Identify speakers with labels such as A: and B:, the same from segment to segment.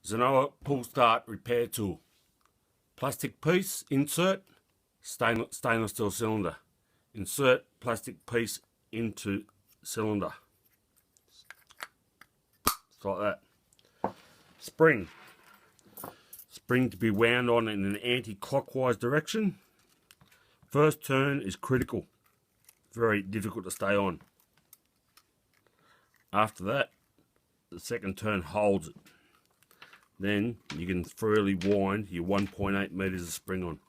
A: Zenoah pull start repair tool. Plastic piece, insert, stainless steel cylinder. Insert plastic piece into cylinder. Just like that. Spring. Spring to be wound on in an anti-clockwise direction. First turn is critical. Very difficult to stay on. After that, the second turn holds it. Then you can freely wind your 1.8 meters of spring on.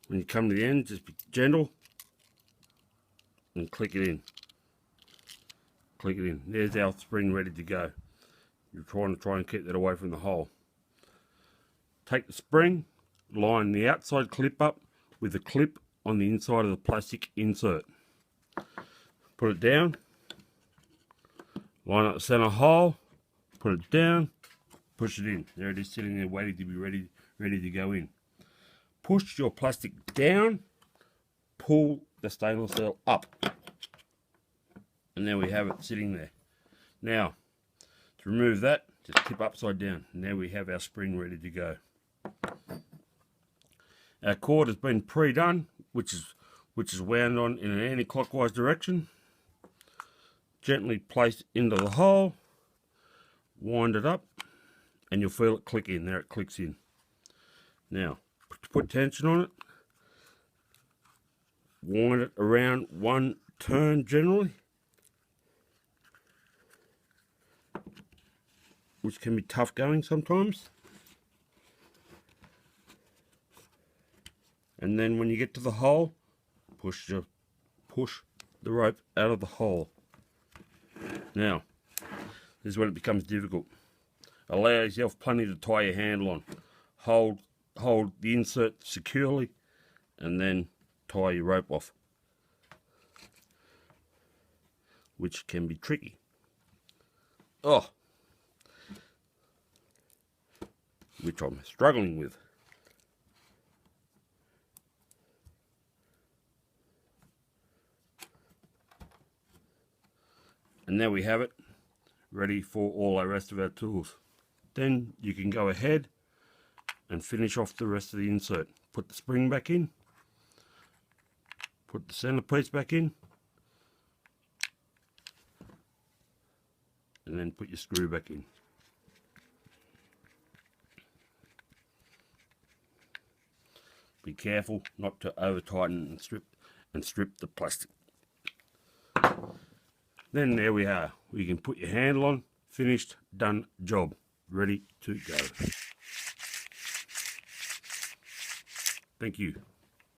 A: When you come to the end, just be gentle and click it in. Click it in. There's our spring ready to go. You're trying to keep that away from the hole. Take the spring, line the outside clip up with the clip on the inside of the plastic insert. Put it down, line up the center hole, put it down, push it in. There it is, sitting there waiting to be ready to go in. Push your plastic down, pull the stainless steel up, and there we have it sitting there. Now, to remove that, just tip upside down. Now we have our spring ready to go. Our cord has been pre-done, which is wound on in an anti-clockwise direction. Gently place into the hole, wind it up, and you'll feel it click in. There it clicks in. Now, put tension on it, wind it around one turn generally, which can be tough going sometimes. And then when you get to the hole, push the rope out of the hole. Now, this is when it becomes difficult. Allow yourself plenty to tie your handle on. Hold the insert securely and then tie your rope off, which can be tricky. Which I'm struggling with. And there we have it, ready for all the rest of our tools. Then you can go ahead and finish off the rest of the insert. Put the spring back in, put the center piece back in, and then put your screw back in. Be careful not to over tighten and strip the plastic. Then there we are. You can put your handle on, finished, done, job, ready to go. Thank you.